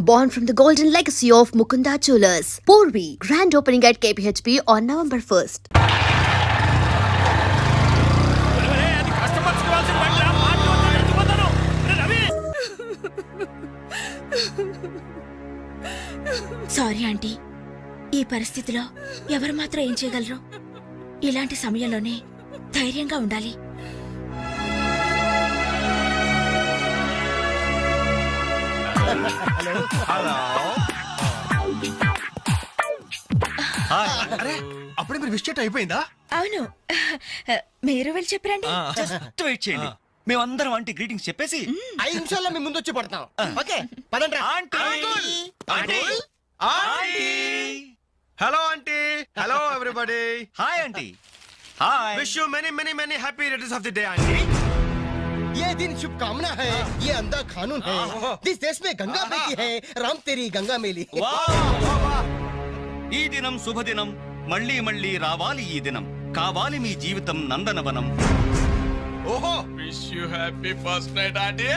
born from the golden legacy of Mukunda Jewelers. Porvi, grand opening at KPHP on November 1st. Sorry aunty, ఈ పరిస్థితిలో ఎవరు మాత్రం ఏం చేయగలరు? ఇలాంటి సమయంలోనే ధైర్యంగా ఉండాలి. అప్పుడే మీరు విష్ చేయటం అయిపోయిందా? అవును, మీరు వెళ్ళి చెప్పరండి. జస్ట్ వెయిట్ చేయండి, మేమందరం ఆంటీ గ్రీటింగ్స్ చెప్పేసి 5 నిమిషాల్లో మీ ముందు వచ్చి పడతాం. ఓకే పదండి. Hello aunty. Hello everybody. Hi aunty. Hi. Wish you many many many happy returns of the day aunty. ये दिन शुभकामना है, ये अंधा कानून है. जिस देश में गंगा बहती है, राम तेरी गंगा मेली. ఈ దినం శుభదినం, మళ్ళీ మళ్ళీ రావాలి ఈ దినం, కావాలి మీ జీవితం నందనవనం. ఓహో, wish you happy first night aunty.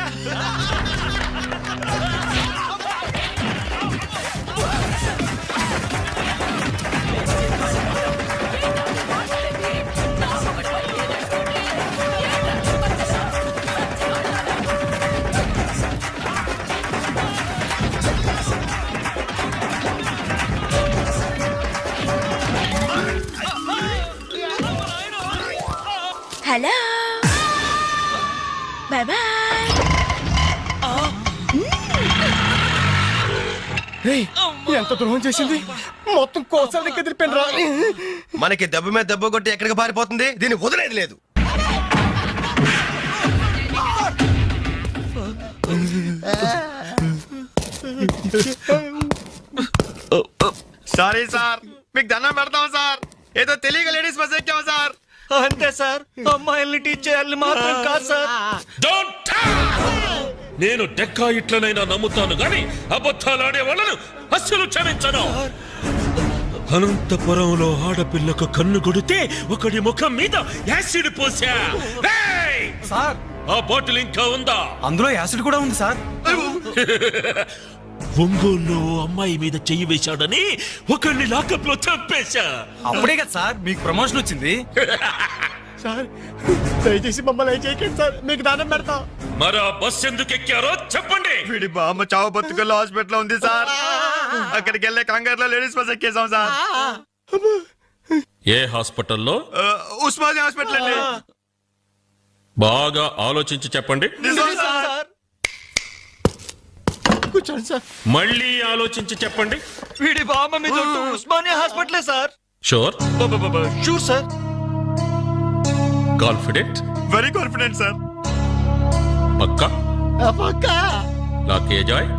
Hello, bye bye. ఎంత ద్రోహం చేసింది, మొత్తం కోసాల దగ్గర తిరిపాను రా. మనకి దెబ్బ మీద దెబ్బ కొట్టి ఎక్కడికి పారిపోతుంది, దీన్ని వదిలేదు లేదు. సారీ సార్, మీకు దండం పెడతాం సార్, ఏదో తెలియక లేడీస్ బస్ ఎక్కాం సార్. అంతే సార్, అమ్మాయిల్ని టీచ్ చేయాలని మాత్రం కాదు సార్. నేను డెక్కా ఇట్లనైనా నమ్ముతాను గాని అబద్ధాలాడే వాళ్ళను అస్సలు క్షమించను. అనంతపురంలో ఆడపిల్లకు కన్ను కొడితే ఒకడి ముఖం మీద యాసిడ్ పోసా. సార్, ఆ బాటిల్ ఇంకా ఉందా? అందులో యాసిడ్ కూడా ఉంది సార్. ఒంగోలు అమ్మాయి మీద చెయ్యి వేశాడని ఒకరిని లాకప్ లో చంపేశా. అప్పుడే కదా సార్ మీకు ప్రమోషన్ వచ్చింది. సార్ దయచేసి మమ్మల్ని చేయకండి సార్, మీకు దానం పెడతాం. మరి ఆ బస్ ఎందుకు ఎక్కారో చెప్పండి. వీడి బామ్మ చావు బతుకుల్లో హాస్పిటల్ ఉంది సార్, అక్కడికి వెళ్ళే కంగారులో లేడీస్ బస్ ఎక్కేసాం సార్. ఏ హాస్పిటల్లో? ఉస్మానియా హాస్పిటల్ అండి. బాగా ఆలోచించి చెప్పండి. కూర్చోండి సార్. మళ్ళీ ఆలోచించి చెప్పండి. వీడి బామ్మ మీద ఉస్మానియా హాస్పిటలే sir. Sure? Sure sir. Confident? Very confident sir. పక్కా? పక్కా. లాకే జాయ్.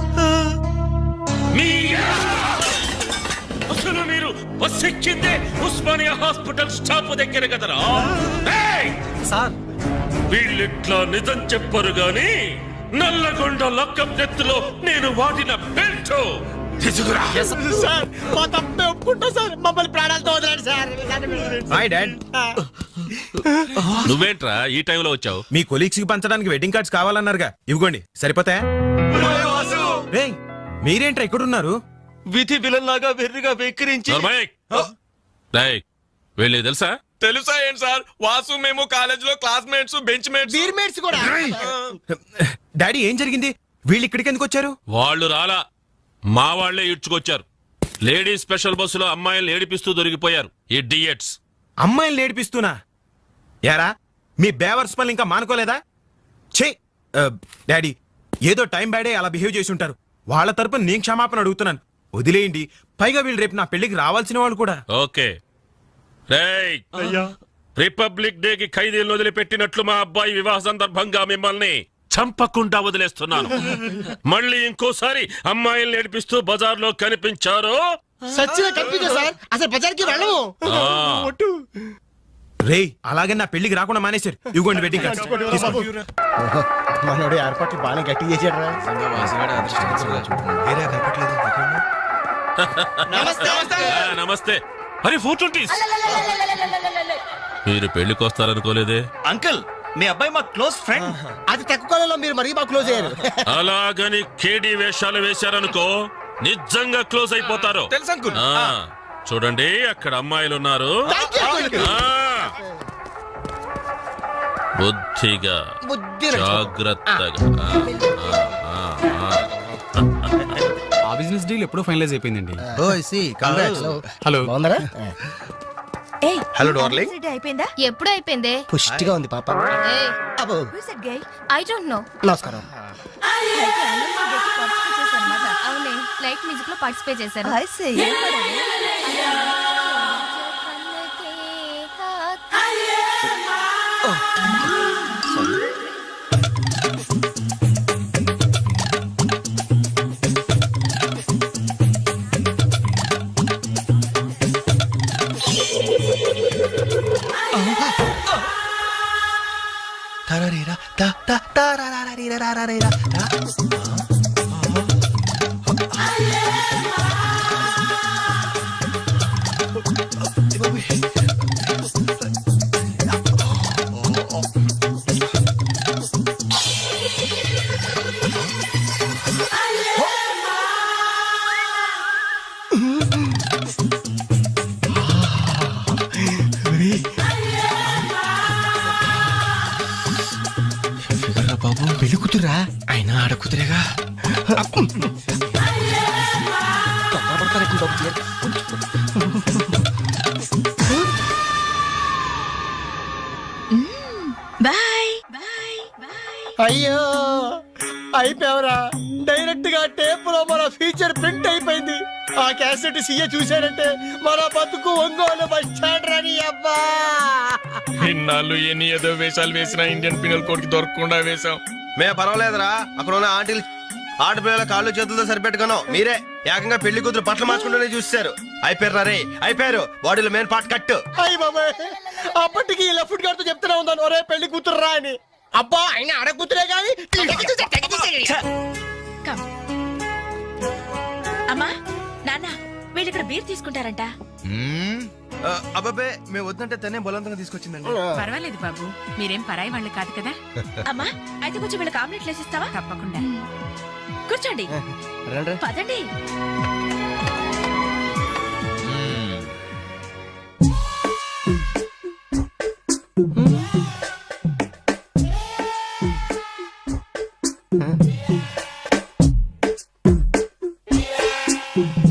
అసలు మీరు బస్ ఎక్కిందే ఉస్మానియా హాస్పిటల్ స్టాప్ దగ్గర కదరా? సార్, వీళ్ళిట్లా నిజం చెప్పరు గాని నల్లగొండ లక్కప్ నెత్తులో నేను వాడిన బెల్ట్ తీసుకురా. సార్ మా తప్పే ఒప్పుకుంటా సార్, మమ్మల్ని ప్రాణాలతో వదిలేండి సార్. Hi dad. నువ్వేంట్రా ఈ టైంలో వచ్చావు? మీ కొలీగ్స్ కి పంచడానికి వెడ్డింగ్ కార్డ్స్ కావాలన్నారుగా, ఇవ్వండి సరిపోతాయా? రేయ్, మీరేంట్రా ఇక్కడున్నారు? విధి విలన్లాగా వెర్రిగా వెక్కిరించి. వెళ్ళి తెలుసా? తెలుసా ఏంటి సార్, వాసు మేము కాలేజ్ లో క్లాస్మేట్స్, బెంచ్ మేట్స్, బీర్మేట్స్ కూడా. డాడీ ఏం జరిగింది? వీళ్ళు ఇక్కడికి ఎందుకు వచ్చారు? వాళ్ళు రాలా, మా వాళ్లే ఇడ్చుకొచ్చారు. లేడీస్ స్పెషల్ బస్సులో అమ్మాయిలు ఏడిపిస్తూ దొరికిపోయారు ఇడియట్స్. అమ్మాయిని ఏడిపిస్తున్నా? యారా, మీ బేవర్స్ పనులు ఇంకా మానుకోలేదా? ఛే డాడీ, ఏదో టైం బ్యాడే అలా బిహేవ్ చేసి ఉంటారు. వాళ్ళ తరపున నేను క్షమాపణ అడుగుతున్నాను, వదిలేయండి. పైగా వీళ్ళు రేపు నా పెళ్లికి రావాల్సిన వాళ్ళు కూడా. ఓకే. రిపబ్లిక్ డే కి ఖైదీలను వదిలిపెట్టినట్లు మా అబ్బాయి వివాహ సందర్భంగా మిమ్మల్ని చంపకుండా వదిలేస్తున్నాను. మళ్ళీ ఇంకోసారి అమ్మాయిల్ని ఏడిపిస్తూ బజార్లో కనిపించారో సచ్చిగా కనిపించా సార్, అసలు బజార్కి వెళ్ళము. రేయ్, అలాగే నా పెళ్లికి రాకుండా మానేశారు. ఇవ్వండి వెడ్డింగ్ కార్డ్స్. మనోడు ఏర్పాట్లు బాగా గట్టి చేసాడు. నమస్తే. అరే 420. మీరు పెళ్లికి వస్తారనుకోలేదే. అంకుల్, మీ అబ్బాయి మా క్లోజ్ ఫ్రెండ్. అది తక్కువ కాలంలో మీరు మరీ బాగా క్లోజ్ అయ్యారు. అలాగని కేడి వేషాలు వేశారనుకో నిజంగా క్లోజ్ అయిపోతారు. తెలుసు అంకుల్. ఆ, చూడండి అక్కడ అమ్మాయిలు ఉన్నారు. Thank you, uncle. ఆ, బుద్ధిగా బుద్ధి జాగ్రత్తగా. ఆ బిజినెస్ డీల్ ఎప్పుడో ఫైనలైజ్ అయిపోయిందండి. హలో బాగున్నారా? ఏయ్ హలో డార్లింగ్. University అయిపోయిందా? ఎప్పుడు అయిపోయిందే పుష్టిగా ఉంది పాప. అబ్బో Who's that guy? I don't know. నమస్కారం. అయితే annual day కి participate చేశారన్నమాట. అవునే లైట్ మ్యూజిక్ లో పార్టిసిపేట్ చేశారు. I see. ఏం పాడారు? తరరీరా త త తరరరీరా రా. బాబు పెళ్లి కూతురా అయినా ఆడ కూతురేగా. Bye. Bye. Bye. అయ్యో అయిపోయావరా. డైరెక్ట్ గా టేప్ లో మన ఫీచర్ ప్రింట్ అయిపోయింది. ఆ క్యాసెట్ సీఏ చూశాడంటే మన బతుకు ఒంగోలు బస్ స్టాండ్ రాని అబ్బా. ఇన్నాళ్ళు ఎన్ని ఏదో వేషాలు వేసినా ఇండియన్ పీనల్ కోడ్ కి దొరకకుండా వేశాం. మేము పర్వాలేదురా. అక్కడ ఉన్న ఆంటీలు ఆడపిల్లల కాళ్ళు చేతులతో సరిపెట్టుకున్నాం. మీరే ఏకంగా పెళ్లి కూతురు బట్టలు మార్చుకుంటూనే చూస్తారు. అయిపోయారు రే అయిపోయారు. బాడీలో మెయిన్ పార్ట్ కట్టు. అయ్యి బాబాయ్ అప్పటికి లెఫ్ట్ గారితో చెప్తూనే ఉన్నాను ఒరే పెళ్లి కూతురు రా అని. అబ్బా అయినా ఆడ కూతురే కానీ Come. అమ్మా నాన్న వీళ్ళు ఇక్కడ బీర్ తీసుకుంటారంట. అబ్బాబే మేము వద్దంటే తనే బలవంతంగా తీసుకొచ్చిందండి. పర్వాలేదు బాబు, మీరేం పరాయి వాళ్ళు కాదు కదా. అమ్మా అయితే కొంచెం వీళ్ళకి ఆమ్లెట్ వేసిస్తావా? తప్పకుండా. కూర్చోండి రండి. పదండి.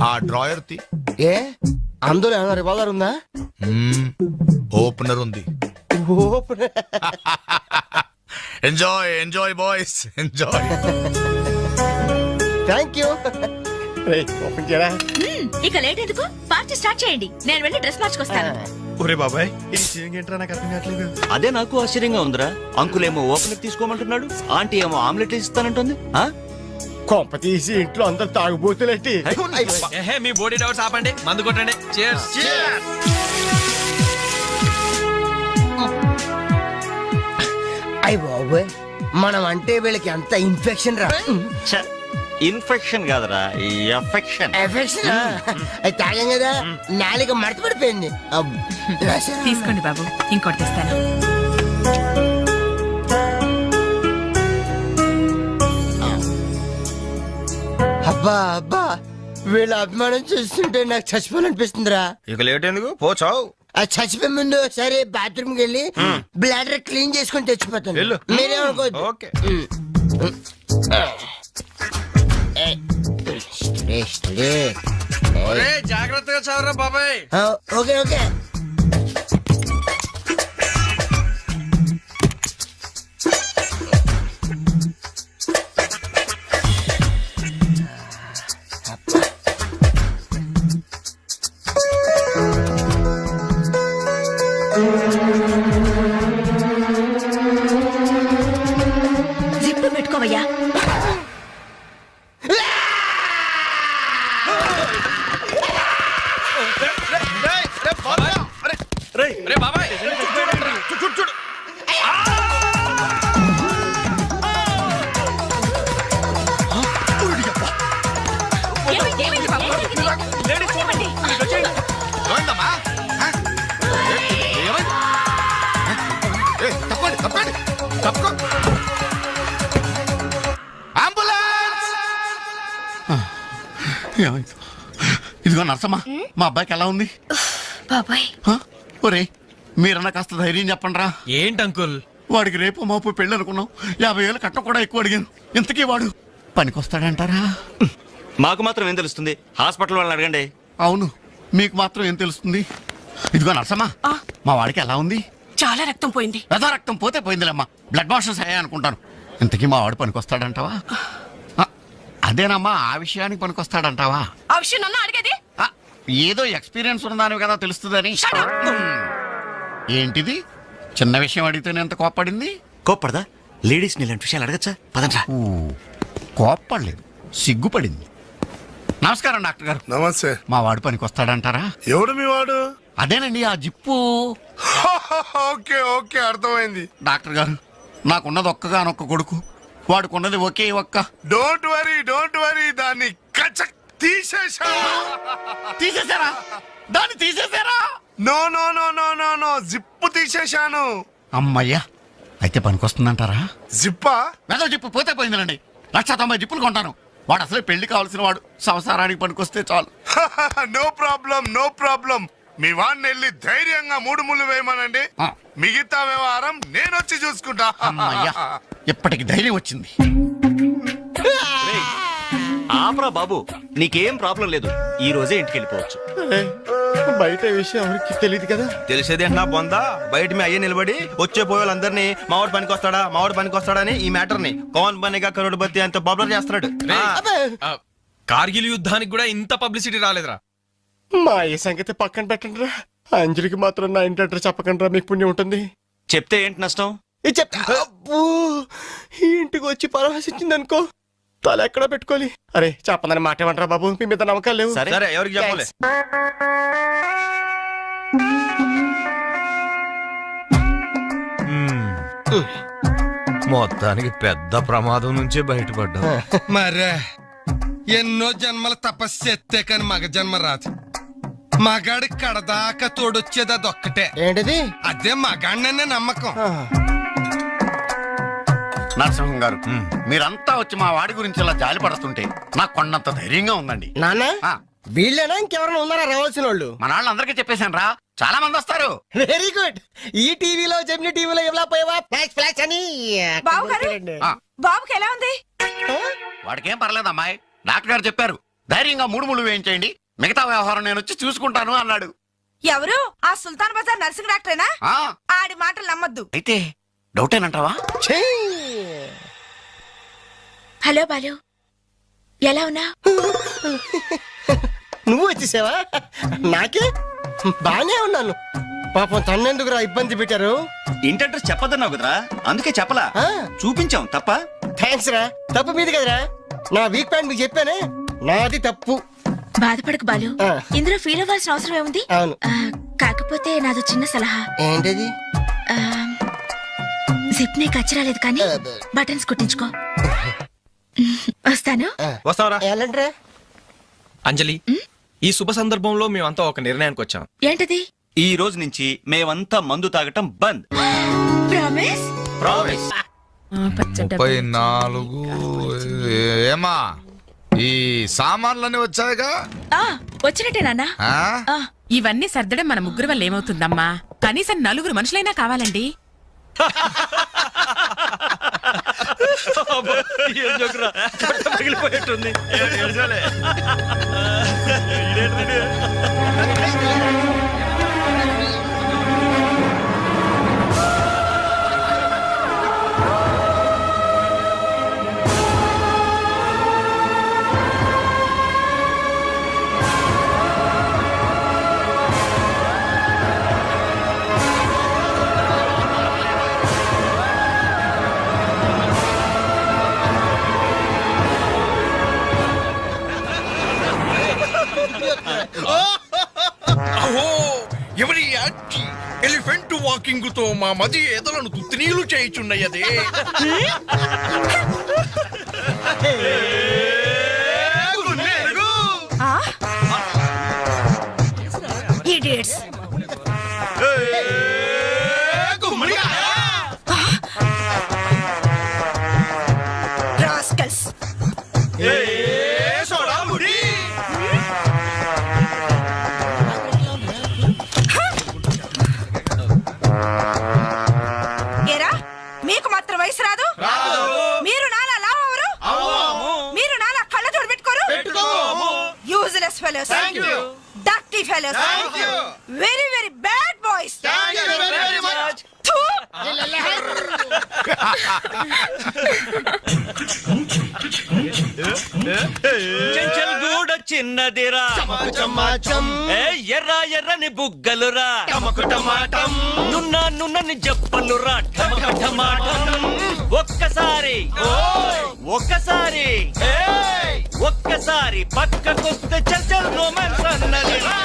ఆ డ్రాయర్ తి ఏ అందులో ఏమైనా రివాల్వర్ ఉందా? ఓపెనర్ ఉంది. Enjoy enjoy boys enjoy. Thank you. Open చేయరా. ఇక లేట్ ఎందుకు పార్టీ స్టార్ట్ చేయండి. నేను వెళ్ళి డ్రెస్ మార్చుకొస్తాను. ఒరే బాబాయ్ ఇది సీయింగ్ ఏంట్రా నాకు అర్థం కావట్లేదు. అదే నాకు ఆశ్చర్యంగా ఉందిరా. అంకుల్ ఏమో ఓపెనర్ తీసుకోమంటున్నాడు, ఆంటీ ఏమో ఆమ్లెట్ ఇస్తానంటుంది. ఆ? కొంప తీసి ఇంట్లో అందరు తాగుబోతులేంటి? ఏహే మీ బాడీ డౌట్స్ ఆపండి, మందు కొట్టండి. Cheers. అయ్య బాబోయ్ మనం అంటే వీళ్ళకి అంత ఇన్ఫెక్షన్ రా. ఇన్ఫెక్షన్ కాదురా, ఎఫెక్షన్. ఎఫెక్షన్ అది తాగాం కదా నాలుక మడత పడిపోయింది. తీసుకోండి బాబు, ఇంకోటి తెస్తాను. అబ్బా అబ్బా వీళ్ళ అభిమానం చూస్తుంటే నాకు చచ్చిపోవాలనిపిస్తుందిరా. ఇక లేట్ ఎందుకు పోచావు. ఆ చచ్చిపోయే ముందు సరే బాత్రూమ్ కి వెళ్ళి బ్లాడర్ క్లీన్ చేసుకొని తెచ్చిపోతాను. వెళ్ళు. మీరేమనుకోవద్దు. ఓకే. జాగ్రత్తగా చదవరా బాబాయ్. Okay okay. జిప్పు పెట్టుకోవయ్యా. రే బాబాయ్ చూడు చూడు. ఏమైంది బాబు? ఏమైంది? ఏమైందమ్మా? తప్పండి తప్పండి ఏమైంది? ఇదిగో నర్సమ్మా, మా అబ్బాయికి ఎలా ఉంది? బాబాయ్ హ? ఒరే మీరన్నా కాస్త ధైర్యం చెప్పండి రా. ఏంటి అంకుల్? వాడికి రేపు మాపు పెళ్ళి అనుకున్నాం. 50,000 కట్ట కూడా ఎక్కువ అడిగాను. ఇంతకీ వాడు పనికొస్తాడంటారా? మాకు మాత్రం ఏం తెలుస్తుంది? హాస్పిటల్ వాళ్ళని అడగండి. అవును, మీకు మాత్రం ఏం తెలుస్తుంది? ఇదిగో నర్సమ్మా, మా వాడికి ఎలా ఉంది? చాలా రక్తం పోయింది. రథ రక్తం పోతే పోయిందిలేమ్మా, బ్లడ్ వాషెస్ అయ్యాయి అనుకుంటాను. ఇంతకీ మా వాడు పనికొస్తాడంటావా? అదేనమ్మా, ఆ విషయానికి పనికొస్తాడంటావా? ఆ విషయం నన్ను అడిగేది. ఆ, ఏదో ఎక్స్పీరియన్స్ ఉన్నదాని కదా తెలుస్తుందని. ఏంటిది? చిన్న విషయం అడిగితేనే ఎంత కోప్పడింది? కోప్పడదా? లేడీస్ ఇలాంటి విషయాలు అడగచ్చా? పదండ్రా. కోప్పడలేదు, సిగ్గుపడింది. నమస్కారం డాక్టర్ గారు. నమస్తే. మా వాడు పనికొస్తాడంటారా? ఎవడు మీ వాడు? అదేనండి ఆ జిప్పు. ఓకే ఓకే, అర్థమైంది. డాక్టర్ గారు, నాకున్నది ఒక్కగానొక్క కొడుకు, వాడుకున్నది ఒకే ఒక్క. డోంట్ వరీ, దాన్ని కచక్ తీసేశా. తీసేశారా? దాన్ని తీసేశారా? No no no no no no, zip తీసేశాను. అమ్మయ్యా, అయితే పనికొస్తుందంటారా? జిప్పా? వెదో జిప్పు పోతే పోయిందండి. 190 జిప్పులు కొంటాను. వాడు అసలే పెళ్లి కావాల్సిన వాడు, సంసారానికి పనికొస్తే చాలు. No problem. మీ వాడిని వెళ్ళి ధైర్యంగా 3 ముళ్ళు వేయమనండి. ఆ. మిగతా వ్యవహారం నేను వచ్చి చూసుకుంటా. అమ్మయ్యా, ఇప్పటికి ధైర్యం వచ్చింది. ఆపరా బాబు, నీకేం ప్రాబ్లం లేదు. ఈ రోజే ఇంటికి వెళ్ళిపోవచ్చు. బయట విషయం ఎవరికి తెలియదు కదా. తెలిసేది నా బొందా. బయట మీ అయ్యే నిలబడి వచ్చే పోయే వాళ్ళందరినీ మావాడు పనికొస్తాడా అని ఈ మ్యాటర్ ని కౌన్ బనేగా కరోడ్పతి అంత పాపులర్ చేస్తున్నాడు. కార్గిల్ యుద్ధానికి కూడా ఇంత పబ్లిసిటీ రాలేదురా. మా ఈ సంగతి పక్కన పెట్టండి రా. అంజలికి మాత్రం నా ఇంటి అడ్రస్ చెప్పకండి రా, మీకు పుణ్యం ఉంటుంది. చెప్తే ఏంటి నష్టం? అబ్బో, ఈ ఇంటికి వచ్చి పరామర్శించింది అనుకో, తల ఎక్కడ పెట్టుకోవాలి. అరే చెప్పందని మాట ఏమంటారా బాబు, మీ మీద నమ్మకాలు లేవు. సరే ఎవరికి చెప్పలే. మొత్తానికి పెద్ద ప్రమాదం నుంచే బయటపడ్డా. మరే ఎన్నో జన్మల తపస్సు ఎత్తే కాని మగ జన్మ రాదు. మగాడి కడదాకా తోడొచ్చేది అదొక్కటే. ఏంటిది? అదే మగాడిననే నమ్మకం. నరసింహం గారు, మీరంతా వచ్చి మా వాడి గురించి ఇలా జాలి పడుతుంటే నాకు కొన్నంత ధైర్యంగా ఉందండి. నాన్న, ఆ, వీళ్ళేనా ఇంకెవరైనా ఉన్నారా రావాల్సిన వాళ్ళు? మన వాళ్ళందరికీ చెప్పేశాను రా, చాలా మంది వస్తారు. Very good. ఈ టీవీలో జెమిని టీవీలో ఎవలా పోయావా ఫ్లాష్ అని. ఆ, బాబుకి ఎలా ఉంది? వాడికేం పర్లేదు అమ్మాయి, డాక్టర్ గారు చెప్పారు ధైర్యంగా 3 ముళ్ళు వేయించేయండి, మిగతా వ్యవహారం నేను వచ్చి చూసుకుంటాను అన్నాడు. ఎవరు? ఆ సుల్తాన్ బజార్ నర్సింగ్ డాక్టరేనా? ఆ, ఆడి మాటలు నమ్మద్దు. అయితే డౌటేనంటావా? హలో బాలు, ఎలా ఉన్నా? నువ్వు వచ్చేసావా? నాకే బానే ఉన్నాను. పాపం తన్నెందుకురా ఇబ్బంది పెట్టారు? ఇంటి అడ్రస్ చెప్పొద్దన్నావు కదరా, అందుకే చెప్పలా. ఆ. చూపించాం తప్ప. థ్యాంక్స్ రా. తప్పు మీది కదరా. నా వీక్ పాయింట్ మీకు చెప్పానే, నాది తప్పు. బాధపడకు బాలు, ఆ. ఇందులో ఫీల్ అవ్వాల్సిన అవసరం ఏముంది? అవును. కాకపోతే నాదో చిన్న సలహా. ఏంటది? జిప్ నీ కచ్చరాలేదు కానీ బటన్స్ కుట్టించుకో. వస్తాను. వస్తావరా? ఎలాంటిరా? అంజలి, ఈ శుభ సందర్భంలో మేమంతా ఒక నిర్ణయానికి వచ్చాం. ఏంటది? ఈ రోజు నుంచి మేమంతా మందు తాగటం బంద్. ప్రామిస్? ప్రామిస్. 34. ఏమా ఈ సామాన్లన్నీ వచ్చాయిగా? వచ్చినట్టే నాన్న. ఇవన్నీ సర్దడం మన ముగ్గురు వల్ల ఏమవుతుందమ్మా? కనీసం 4 మనుషులైనా కావాలండి. పగిలిపోయేట్టుంది. ఎవరి ఎలిఫెంట్ వాకింగ్ తో మా మది ఏదలను తుత్తినీలు చేయుచున్నయ్యదే. Idiots. Rascals. సోడా ముడి. fellows. Thank you. Dirty fellows. Thank you. Very, very bad boys. Thank you very much. Chenchal గూడ చిన్నదిరా ఎర్ర ఎర్రని బుగ్గలురా నున్నని చెప్పలురా ఒక్కసారి ఒక్కసారి పక్కకొస్తే చల్ రొమాన్స్ అన్నదిరా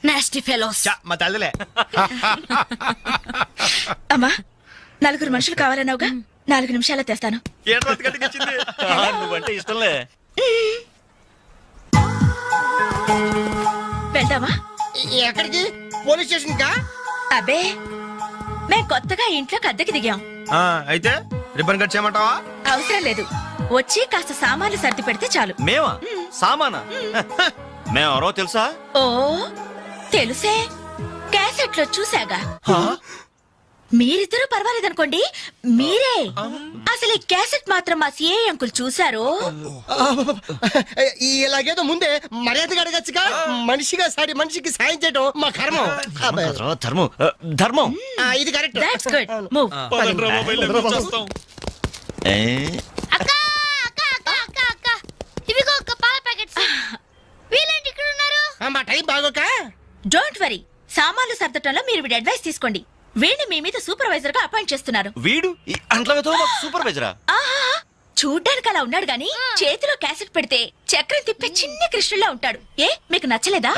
Nasty fellows. మా తల్లిలే అమ్మా 4 మనుషులు కావాలన్నావుగా 4 నిమిషాల్లో తెస్తాను. నువ్వంటే ఇష్టంలే. వెళ్దామా? ఎక్కడికి? పోలీస్ స్టేషన్ కా? అబ్బే మేం కొత్తగా ఇంట్లోకి అద్దెకి దిగాం. అయితే రిబ్బన్ కట్ చేయమంటావా? అవసరం లేదు, వచ్చి కాస్త సామాన్లు సర్ది పెడితే చాలు. మేమా? సామానా? మేమెవరో తెలుసా? ఓ తెలుసే, క్యాసెట్ లో చూసాగా. మీరిద్దరూ పర్వాలేదనుకోండి, మీరే అసలు ఈ క్యాసెట్ మాత్రం మా సిఐ అంకుల్ చూసారు. ఇలాగేదో ముందే మర్యాదగా అడగచ్చుగా. మనిషిగా సారి మనిషికి సాయం చేయడం మా కర్మం. ధర్మం. ఇది కరెక్ట్. That's good. మూవ్. ఇవిగో ఒక పాల ప్యాకెట్స్. వీళ్ళేంటి ఇక్కడ ఉన్నారు? మా టైం బాగోక. డోంట్ వరీ, సామాన్లు సర్దటంలో మీరు వీడి అడ్వైస్ తీసుకోండి. వీడిని మీ మీద సూపర్వైజర్ గా అపాయింట్ చేస్తున్నారు. వీడు అంట్లతో సూపర్వైజరా? ఆహా, చూడ్డానికి అలా ఉన్నాడు గాని చేతిలో క్యాసెట్ పెడితే చక్రం తిప్పే చిన్న కృష్ణుల్లా ఉంటాడు. ఏ మీకు నచ్చలేదా?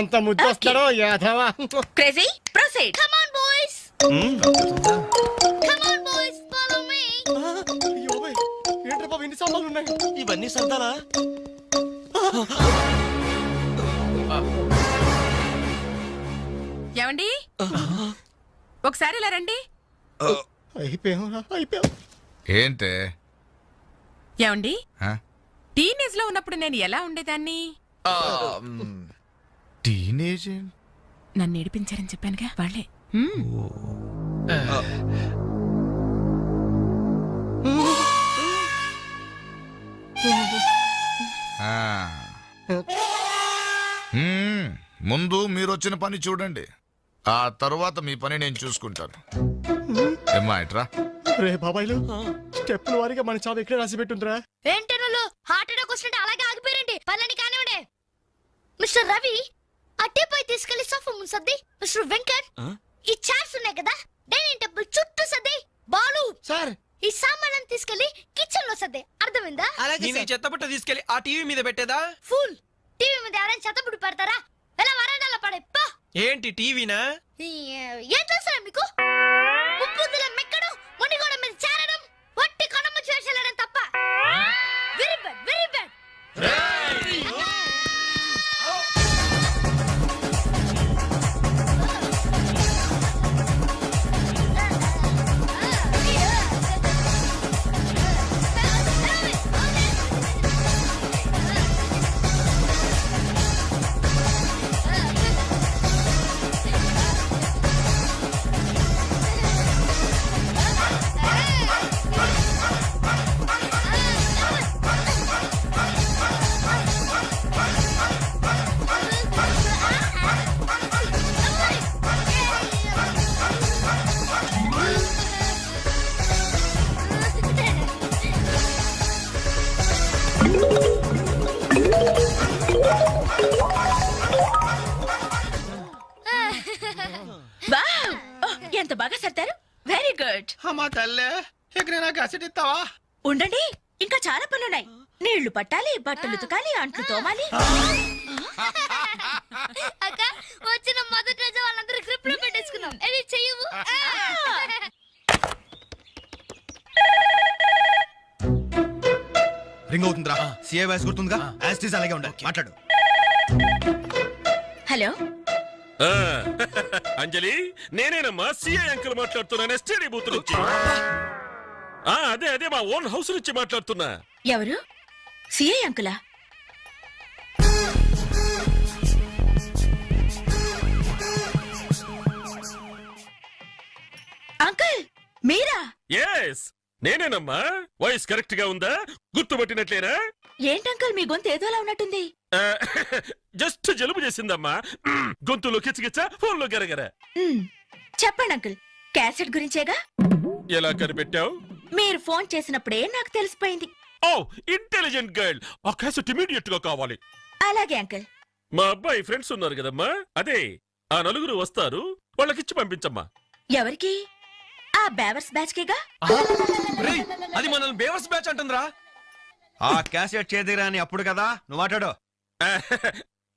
ఎంత ముద్దు వస్తాడో యాదవా. Crazy proceed. Come on boys, come on boys, follow me. ఏంట్రా బాబు ఇన్ని సామాన్లు ఉన్నాయి? ఇవన్నీ సర్దాలా? ఏమండి ఒకసారి ఇలా రండి. ఏంటే ఏమండి టీనేజ్ లో ఉన్నప్పుడు నేను ఎలా ఉండేదాన్ని? టీనేజ్ నన్ను ఏడిపించారని చెప్పానుగా వాళ్ళే. ముందు మీరు వచ్చిన పని చూడండి, ఆ తర్వాత మీ పని నేను చూసుకుంటాను. ఏమ్మా ఇట్రా. రే బాబాయ్లు, స్టెప్పుల వారిగా మన చావు ఎక్కడ రాసి పెట్టుందిరా? ఏంటనులు హార్ట్ అటాక్ వస్తుంటే అలాగే ఆగిపోయారండి. పళ్ళని కానివ్వండి. మిస్టర్ రవి, అట్టే పోయి తీసుకెళ్లి సోఫా ముందు సర్ది. మిస్టర్ వెంకట్, ఈ చైర్స్ ఉన్నాయి కదా డైనింగ్ టేబుల్ చుట్టూ సర్ది. బాలు సార్, ఈ సామాన్లను తీసుకెళ్లి కిచెన్ లో సర్ది. అర్థమైందా? చెత్తబుట్ట తీసుకెళ్లి ఆ టీవీ మీద పెట్టేదా? ఫుల్ టీవీ మీద ఎవరైనా చెత్తబుడి పెడతారా? ఎలా వరండాలో పడే పా. ఏంటి టీవీనా? ఏం తెలుసా మీకు? ముప్పుద్దుల మెక్కడం, మునిగోడ మీద చేరడం, వట్టి కొనమ్మ చేసేయడం తప్ప. Very bad, very bad. Wow, ఎంత బాగా సర్దారు. Very good. అమ్మా తల్లే, ఎక్కడైనా కసెట్ ఇస్తావా? ఉండండి, ఇంకా చాలా పనులున్నాయి. నీళ్లు పట్టాలి, బట్టలు ఉతకాలి, అంట్లు తోమాలి. అక్క, వచ్చిన మొదటి రోజు వాళ్ళందరూ గ్రిప్ లో పెట్టేసుకున్నాం. ఇది చెయ్యవు. రింగ్ అవుతుందిరా. CI voice గుర్తుందిగా? యాస్టీస్ అలాగే ఉండాలి. మాట్లాడు. హలో, అంజలి, నేనేనమ్మా సిఐ అంకుల్ మాట్లాడుతున్నాను, ఎస్టీడీ బూత్ నుంచి. అదే మా ఓన్ హౌస్ నుంచి మాట్లాడుతున్నా. ఎవరు? సిఐ అంకులా? అంకుల్ మీరా? ఎస్, నేనేనమ్మా. వాయిస్ కరెక్ట్ గా ఉందా? గుర్తుపట్టినట్లేనా? ఏంటంకల్ మీ గొంతు ఏదోలా ఉన్నట్టుంది. ఆ, జస్ట్ జలుబు చేసిందమ్మా. గొంతులో కిచకిచ, ఫోన్లో గరగర. చెప్పండి అంకుల్, క్యాసెట్ గురించేగా? ఎలా కనిపెట్టావు? మీరు ఫోన్ చేసినప్పుడే నాకు తెలిసిపోయింది. ఓ, ఇంటెలిజెంట్ గర్ల్. ఆ క్యాసెట్ ఇమీడియట్ గా కావాలి. అలాగే అంకుల్. మా అబ్బాయి ఫ్రెండ్స్ ఉన్నారు కదమ్మా, అదే ఆ నలుగురు వస్తారు, వాళ్ళకిచ్చి పంపించమ్మా. ఎవరికి? ఆ బేవర్స్ బ్యాచ్ కేగా? అది మనల్ని బేవర్స్ బ్యాచ్ అంటుందిరా. ఆ క్యాసెట్ చేదిరా అని అప్పుడు కదా నువ్వు మాట్లాడు.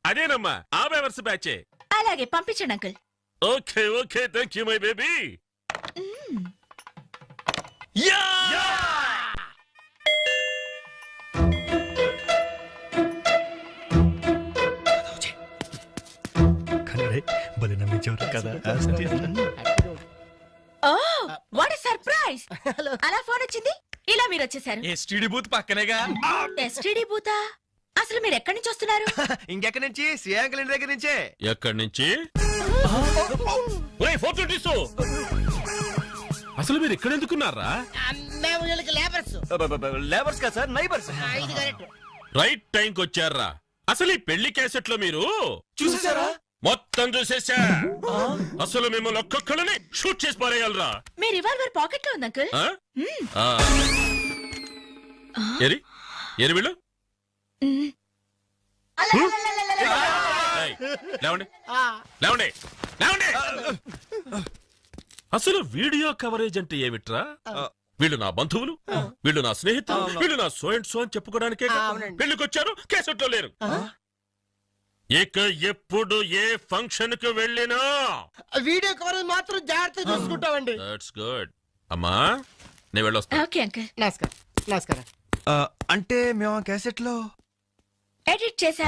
అదేనమ్మా, ఆ బేవర్స్ బ్యాచే. అలాగే పంపించండి uncle. Okay okay, thank you my baby. Oh what surprise! అలా ఫోన్ వచ్చింది, ఇలా మీరు వచ్చేసారు. ఎస్టీడీ బూత్ పక్కనేగా. ఎస్టీడీ బూతా? అసలు మీరు ఎక్కడి నుంచి వస్తున్నారు? ఇంకెక్కడి నుంచి? శ్రీయాంకల్ ఇంటి దగ్గర నుంచే. ఎక్కడి నుంచి? ఓయ్, 422. అసలు మీరు ఇక్కడ ఎందుకున్నారా? మేము వీళ్ళకి లేబర్స్. లేబర్స్ కదా సార్, నైబర్స్. ఇది కరెక్ట్. రైట్ టైం కి వచ్చారా? అసలు ఈ పెళ్లి క్యాసెట్ లో మీరు చూసేసారా? మొత్తం చూసేసా. అసలు మిమ్మల్ని ఒక్కొక్కళ్ళని షూట్ చేసి పారేయాలరా. మీ రివాల్వర్ పాకెట్ లో ఉంది అంకుల్. ఆ? ఆ. ఏరి ఏరి వీళ్ళు. ఏయ్, లేవండి లేవండి లేవండి. అసలు వీడియో కవరేజ్ అంటే ఏమిట్రా? వీళ్ళు నా బంధువులు, వీళ్ళు నా స్నేహితులు, వీళ్ళు నా సో అండ్ సో అని చెప్పుకోవడానికే పెళ్లికొచ్చారు, కేసెట్లో లేరు. ఇక ఎప్పుడు ఏ ఫంక్షన్ కు వెళ్ళినా వీడియో కవరేజ్ మాత్రం జాగ్రత్త చూసుకుంటామండి. That's good. అమ్మా, నేను వెళ్ళొస్తా. Okay uncle. నమస్కారం. నమస్కారం. అంటే మేము ఆ క్యాసెట్ లో ఎడిట్ చేసా.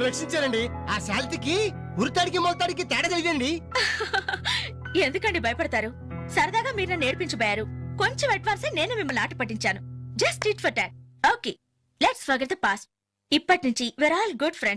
రక్షించారండి. ఆ శాలిటీకి ఉరితాడికి మొలతాడికి తేడా తెలియదండి. ఎందుకండి భయపడతారు? సరదాగా మీరు నన్ను నేర్పించబోయారు. కొంచెం అడ్వాన్స్ నేను మిమ్మల్ని ఆట పట్టించాను. Just it for talk. Okay, let's forget the past. ఇప్పటి నుంచి we're all గుడ్ ఫ్రెండ్స్.